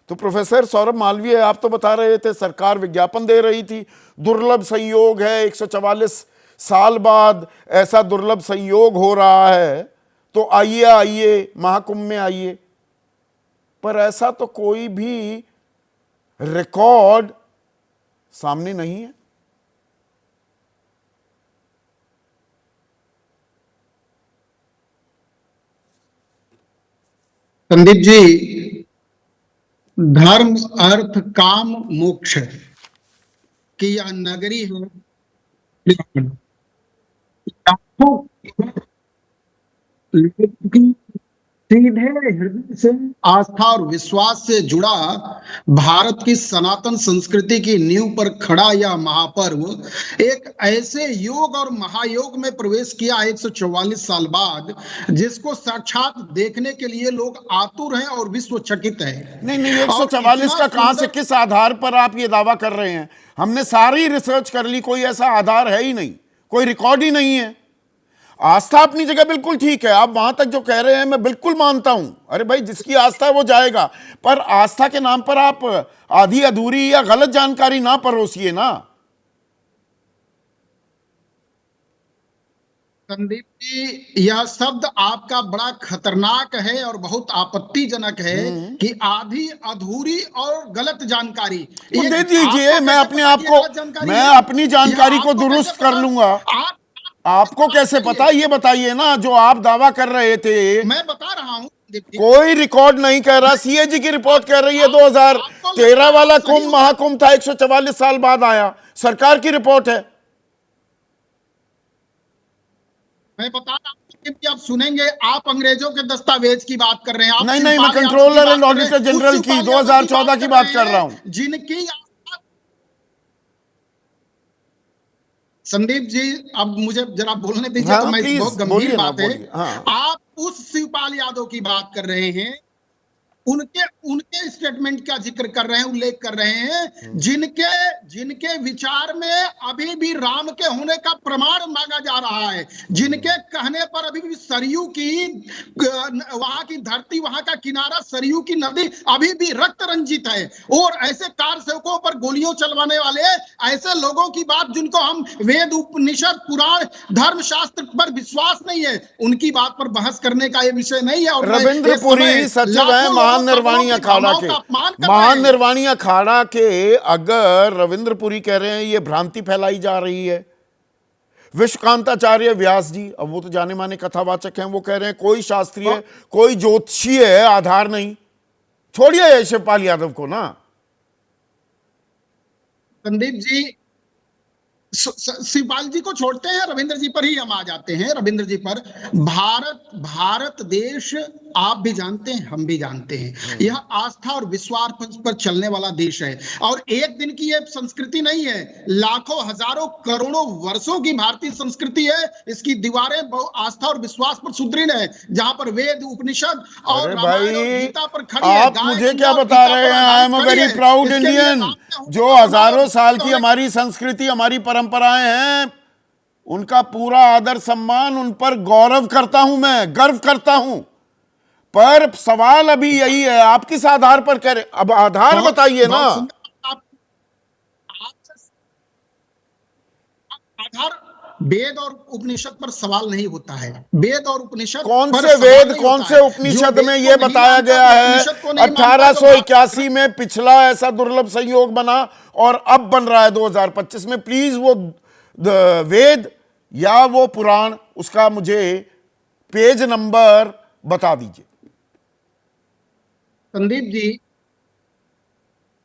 तो प्रोफेसर सौरभ मालवीय, आप तो बता रहे थे सरकार विज्ञापन दे रही थी, दुर्लभ संयोग है, 144 साल बाद ऐसा दुर्लभ संयोग हो रहा है, तो आइए आइए महाकुंभ में आइए। पर ऐसा तो कोई भी रिकॉर्ड सामने नहीं है। संदीप जी, धर्म अर्थ काम मोक्ष की यह नगरी है। लाखों लोगों की सीधे हृदय से आस्था और विश्वास से जुड़ा भारत की सनातन संस्कृति की नींव पर खड़ा यह महापर्व एक ऐसे योग और महायोग में प्रवेश किया 144 साल बाद, जिसको साक्षात देखने के लिए लोग आतुर हैं और विश्व चकित है। नहीं, और 144 का कहां से, सुंदर किस आधार पर आप ये दावा कर रहे हैं? हमने सारी रिसर्च कर ली, कोई ऐसा आधार है ही नहीं, कोई रिकॉर्ड ही नहीं है। आस्था अपनी जगह बिल्कुल ठीक है, आप वहां तक जो कह रहे हैं मैं बिल्कुल मानता हूं। अरे भाई, जिसकी आस्था है वो जाएगा, पर आस्था के नाम पर आप आधी अधूरी या गलत जानकारी ना परोसिए ना। संदीप जी, यह शब्द आपका बड़ा खतरनाक है और बहुत आपत्तिजनक है कि आधी अधूरी और गलत जानकारी। तो दे एक दीजिए, आपको मैं कैसे अपने पता आप कि ये को, गलत जानकारी मैं है? अपनी यह जानकारी को आपको कैसे दुरुस्त कर पता? लूंगा। आप आपको कैसे पता, ये बताइए ना। जो आप दावा कर रहे थे, मैं बता रहा हूं संदीप जी। कोई रिकॉर्ड नहीं कह रहा, सीएजी की रिपोर्ट कह रही है आपको लगता 2013 है वाला आप सही कुंभ हो। महाकुंभ था, 144 साल बाद आया, सरकार की रिपोर्ट है। मैं बता रहा हूं संदीप जी, आप सुनेंगे। आप अंग्रेजों के दस्तावेज की बात कर रहे हैं, आप नहीं, मैं शिवपाल यादव की कंट्रोलर एंड बात कर रहे ऑडिटर हैं, उस जनरल की शिवपाल यादव की 2014 बात की कर बात रहे कर रहा हूं। हैं जिनकी संदीप जी, अब मुझे जरा बोलने दीजिए। तो हाँ मैं प्लीज बहुत गंभीर बोलिए ना, बात है। बोलिए। हाँ, आप उस शिवपाल यादव की बात कर रहे हैं, उनके उनके स्टेटमेंट का जिक्र कर रहे हैं, उल्लेख कर रहे हैं, जिनके जिनके विचार में अभी भी राम के होने का प्रमाण मांगा जा रहा है, जिनके कहने पर अभी भी सरयू की वहां की धरती, वहां का किनारा, सरयू की नदी अभी भी रक्त रंजित है। और ऐसे कार सेवकों पर गोलियों चलवाने वाले ऐसे लोगों की बात, जिनको हम वेद उपनिषद पुराण धर्मशास्त्र पर विश्वास नहीं है, उनकी बात पर बहस करने का ये विषय नहीं है। और रविंद्रपुरी सचिव है महान निर्वाणी अखाड़ा के, महान निर्वाणी अखाड़ा के। अगर रविंद्रपुरी कह रहे हैं ये भ्रांति फैलाई जा रही है, विश्वकांताचार्य व्यास जी, अब वो तो जाने माने कथावाचक हैं, वो कह रहे हैं कोई शास्त्रीय, कोई ज्योतिषीय आधार नहीं। छोड़िए शिवपाल यादव को ना। संदीप जी, शिवपाल जी को छोड़ते हैं, रविंद्र जी पर ही हम आ जाते हैं। रविंद्र जी पर, भारत देश आप भी जानते हैं, हम भी जानते हैं, यह आस्था और विश्वास पर चलने वाला देश है। और एक दिन की यह संस्कृति नहीं है, लाखों हजारों करोड़ों वर्षों की भारतीय संस्कृति है। इसकी दीवारें आस्था और विश्वास पर सुदृढ़ है, जहां पर वेद उपनिषद और रामायण और गीता पर खड़ी है। आप मुझे क्या बता रहे हैं? I am a very proud Indian. जो हजारों साल की हमारी संस्कृति, हमारी परंपराएं हैं, उनका पूरा आदर सम्मान, उन पर गौरव करता हूं, मैं गर्व करता हूं। पर सवाल अभी यही है, आप किस आधार पर कह रहे? अब आधार बताइए ना। आधार वेद और उपनिषद पर सवाल नहीं होता है। वेद और उपनिषद कौन पर से वेद, नहीं कौन होता से है। उपनिषद जो में वेद यह को नहीं बताया मानता, गया जो है उपनिषद को नहीं मानता, जो 1881 में पिछला ऐसा दुर्लभ संयोग बना और अब बन रहा है 2025 में? प्लीज वो वेद या वो पुराण, उसका मुझे पेज नंबर बता दीजिए।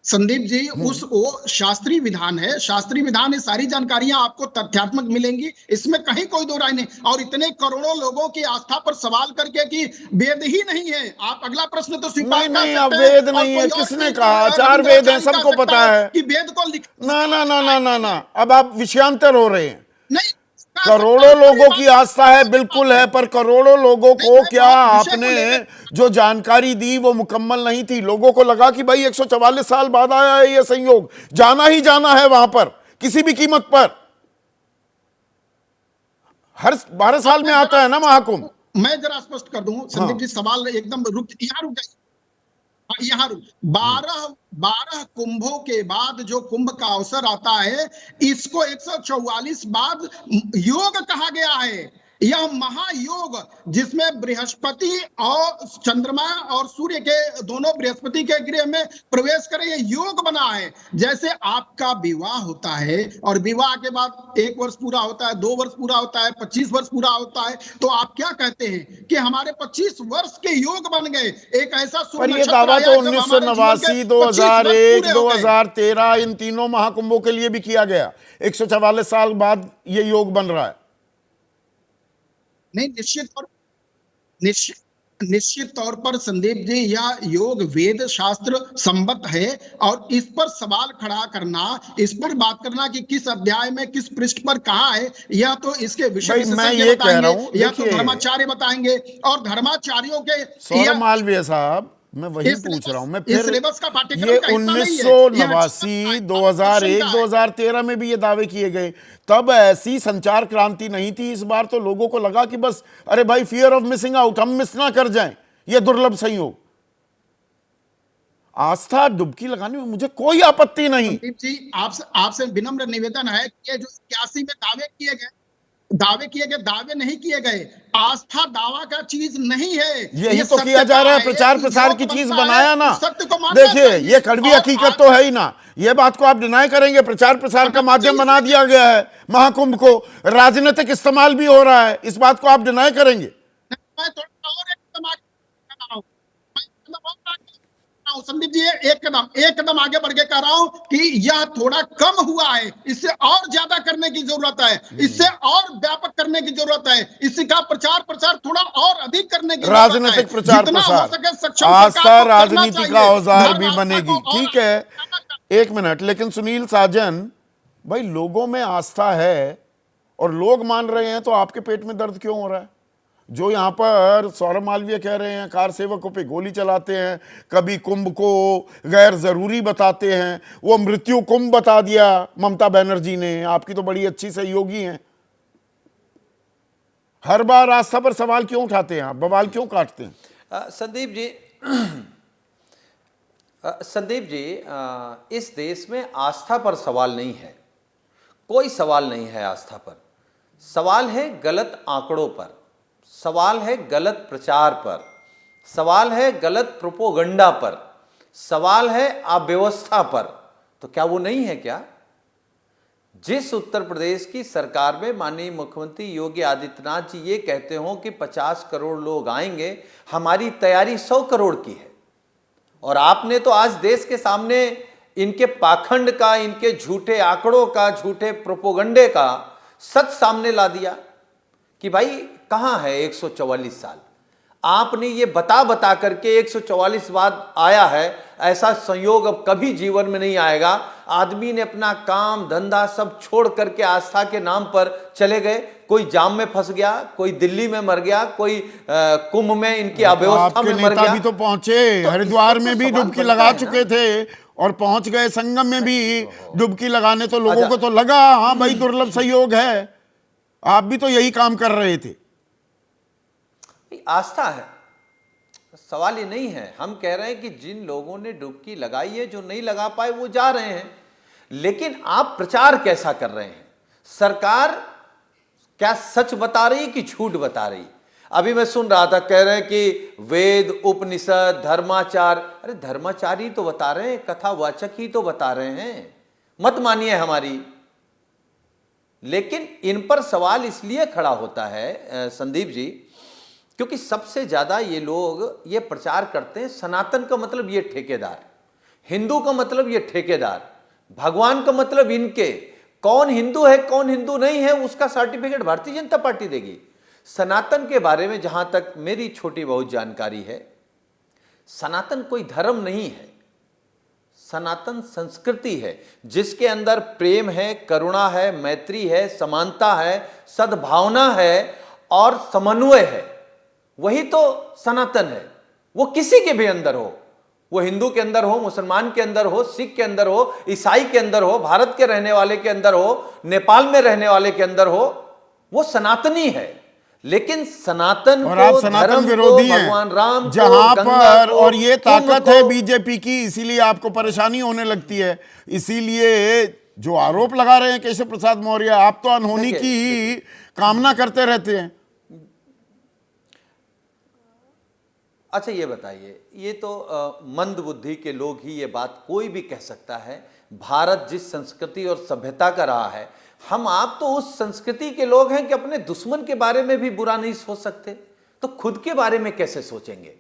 संदीप जी, वो शास्त्रीय विधान है। शास्त्रीय विधान, ये सारी जानकारियां आपको तथ्यात्मक मिलेंगी, इसमें कहीं कोई दो राय नहीं। और इतने करोड़ों लोगों की आस्था पर सवाल करके कि वेद ही नहीं है, आप अगला प्रश्न तो स्वीकार कर नहीं, अब सकते हैं। वेद नहीं है, किसने कहा? 4 वेद हैं, सबको पता है कि वेद को ना ना ना ना ना ना। अब आप विषयांतर हो रहे हैं। नहीं, करोड़ों लोगों की आस्था है, बिल्कुल है, पर करोड़ों लोगों को क्या आपने जो जानकारी दी वो मुकम्मल नहीं थी? लोगों को लगा कि भाई 144 साल बाद आया है ये संयोग, जाना ही जाना है वहां पर किसी भी कीमत पर। हर 12 साल में आता है ना महाकुंभ। मैं जरा स्पष्ट कर दूं संदीप जी, सवाल एकदम यहाँ रुक जाइए। यहाँ 12 कुंभों के बाद जो कुंभ का अवसर आता है, इसको 144 बाद योग कहा गया है। यह महायोग, जिसमें बृहस्पति और चंद्रमा और सूर्य के दोनों बृहस्पति के गृह में प्रवेश करें, यह योग बना है। जैसे आपका विवाह होता है और विवाह के बाद 1 वर्ष पूरा होता है, 2 वर्ष पूरा होता है, 25 वर्ष पूरा होता है, तो आप क्या कहते हैं कि हमारे 25 वर्ष के योग बन गए। एक ऐसा पर ये दावा तो 1989, 2001, 2013 इन तीनों महाकुंभों के लिए भी किया गया। 144 साल बाद ये योग बन रहा है। नहीं, निश्चित तौर पर संदीप जी, यह योग वेद शास्त्र संबद्ध है, और इस पर सवाल खड़ा करना, इस पर बात करना कि किस अध्याय में किस पृष्ठ पर कहा है, यह तो इसके विषय मैं ये कह रहा हूं, यह तो धर्माचार्य बताएंगे, और धर्माचार्यों के सौरभ मालवीय साहब, मैं वही पूछ रहा हूं। मैं फिर सिलेबस का पाठ्यक्रम ये 1989, 2001, 2013 में भी ये दावे किए गए। तब ऐसी संचार क्रांति नहीं थी। इस बार तो लोगों को लगा कि बस अरे भाई, फियर ऑफ मिसिंग आउट, हम मिस ना कर जाएं ये दुर्लभ संयोग। आस्था डुबकी लगाने में मुझे कोई आपत्ति नहीं। संदीप जी, आपसे विनम्र निवेदन है कि जो 81 में दावे नहीं किए गए। आस्था दावा का चीज नहीं है, यही तो किया जा रहा है, प्रचार प्रसार की चीज बनाया ना। देखिए, ये कड़वी हकीकत तो है ही ना, ये बात को आप डिनाई करेंगे। प्रचार प्रसार का माध्यम बना दिया गया है महाकुंभ को, राजनीतिक इस्तेमाल भी हो रहा है, इस बात को आप डिनाई करेंगे? संदीप जी, एक कदम आगे बढ़ के कह रहा हूं कि यह थोड़ा कम हुआ है, इससे और ज्यादा करने की जरूरत है, इससे और व्यापक करने की जरूरत है, इसका प्रचार प्रसार थोड़ा और अधिक करने की जरूरत है। राजनीतिक प्रचार प्रसार, आस्था राजनीति का औजार भी बनेगी। ठीक है, 1 मिनट। लेकिन सुनील साजन भाई, लोगों में आस्था है और लोग मान रहे हैं, तो आपके पेट में दर्द क्यों हो रहा है? जो यहां पर सौरभ मालवीय कह रहे हैं कार सेवकों पे गोली चलाते हैं, कभी कुंभ को गैर जरूरी बताते हैं, वो मृत्यु कुंभ बता दिया ममता बनर्जी ने। आपकी तो बड़ी अच्छी सहयोगी हैं, हर बार आस्था पर सवाल क्यों उठाते हैं आप, बवाल क्यों काटते हैं? संदीप जी, इस देश में आस्था पर सवाल नहीं है, कोई सवाल नहीं है आस्था पर। सवाल है गलत आंकड़ों पर, सवाल है गलत प्रचार पर, सवाल है गलत प्रोपोगंडा पर, सवाल है अव्यवस्था पर। तो क्या वो नहीं है क्या? जिस उत्तर प्रदेश की सरकार में माननीय मुख्यमंत्री योगी आदित्यनाथ जी ये कहते हो कि 50 करोड़ लोग आएंगे, हमारी तैयारी 100 करोड़ की है, और आपने तो आज देश के सामने इनके पाखंड का, इनके झूठे आंकड़ों का, झूठे प्रोपोगंडे का सच सामने ला दिया कि भाई कहां है 144 साल। आपने ये बता करके 144 बाद आया है, ऐसा संयोग अब कभी जीवन में नहीं आएगा। आदमी ने अपना काम धंधा सब छोड़ करके आस्था के नाम पर चले गए। कोई जाम में फंस गया, कोई दिल्ली में मर गया, कोई कुंभ में इनकी अव्यवस्था में मर गया। भी तो पहुंचे, हरिद्वार में भी डुबकी लगा चुके थे और पहुंच गए, संगम में भी डुबकी लगाने। तो लोगों को तो लगा हाँ भाई दुर्लभ संयोग है। आप भी तो यही काम कर रहे थे। आस्था है, सवाल ये नहीं है। हम कह रहे हैं कि जिन लोगों ने डुबकी लगाई है, जो नहीं लगा पाए वो जा रहे हैं। लेकिन आप प्रचार कैसा कर रहे हैं? सरकार क्या सच बता रही कि झूठ बता रही? अभी मैं सुन रहा था, कह रहे हैं कि वेद, उपनिषद, धर्माचार। अरे धर्माचारी तो बता रहे हैं, कथावाचक ही तो बता रहे हैं, मत मानिए हमारी। लेकिन इन पर सवाल इसलिए खड़ा होता है संदीप जी, क्योंकि सबसे ज्यादा ये लोग ये प्रचार करते हैं सनातन का मतलब ये ठेकेदार, हिंदू का मतलब ये ठेकेदार, भगवान का मतलब इनके। कौन हिंदू है कौन हिंदू नहीं है उसका सर्टिफिकेट भारतीय जनता पार्टी देगी। सनातन के बारे में जहां तक मेरी छोटी बहुत जानकारी है, सनातन कोई धर्म नहीं है, सनातन संस्कृति है, जिसके अंदर प्रेम है, करुणा है, मैत्री है, समानता है, सद्भावना है और समन्वय है। वही तो सनातन है। वो किसी के भी अंदर हो, वो हिंदू के अंदर हो, मुसलमान के अंदर हो, सिख के अंदर हो, ईसाई के अंदर हो, भारत के रहने वाले के अंदर हो, नेपाल में रहने वाले के अंदर हो, वो सनातनी है। लेकिन सनातन और को, आप सनातन धर्म को, विरोधी भगवान राम हैं को, जहां गंगा पर, को, और ये कुंभ ताकत है को। बीजेपी की, इसीलिए आपको परेशानी होने लगती है। इसीलिए जो आरोप लगा रहे हैं केशव प्रसाद मौर्य, आप तो अनहोनी की ही कामना करते रहते हैं। अच्छा ये बताइए, ये तो मंद बुद्धि के लोग ही ये बात कोई भी कह सकता है। भारत जिस संस्कृति और सभ्यता का रहा है, हम आप तो उस संस्कृति के लोग हैं कि अपने दुश्मन के बारे में भी बुरा नहीं सोच सकते, तो खुद के बारे में कैसे सोचेंगे?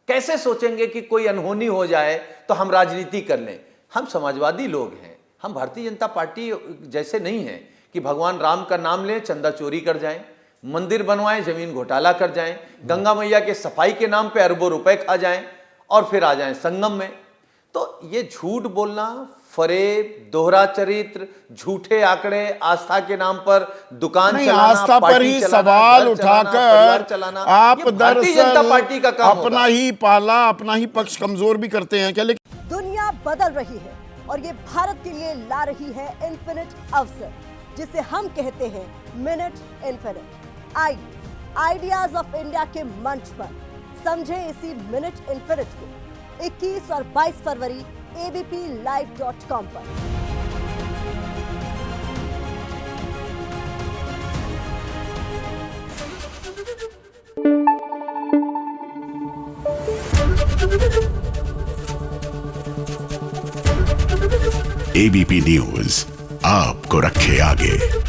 कैसे सोचेंगे कि कोई अनहोनी हो जाए तो हम राजनीति कर लें? हम समाजवादी लोग हैं, हम भारतीय जनता पार्टी जैसे नहीं हैं कि भगवान राम का नाम लें, चंदा चोरी कर जाएं, मंदिर बनवाएं, जमीन घोटाला कर जाएं, गंगा मैया के सफाई के नाम पे अरबों रुपए खा जाएं और फिर आ जाएं संगम में। तो ये झूठ बोलना, फरेब, दोहरा चरित्र, झूठे आंकड़े, आस्था के नाम पर दुकान नहीं, चलाना, आस्था पर पार्टी ही चलाना, सवाल घर चलाना, परिवार उठाकर चलाना, आप ये भारतीय जनता पार्टी का दरअसल काम अपना होगा। ही पाला, अपना ही पक्ष कमजोर भी करते हैं क्या? लेकिन दुनिया बदल रही है और ये भारत के लिए ला रही है इन्फिनिट अवसर, जिसे हम कहते हैं मिनट इन्फिनिट। आइए आइडियाज ऑफ इंडिया के मंच पर समझे इसी मिनट इन्फिनिट को 21 और 22 फरवरी abplive.com पर। एबीपी न्यूज आपको रखे आगे।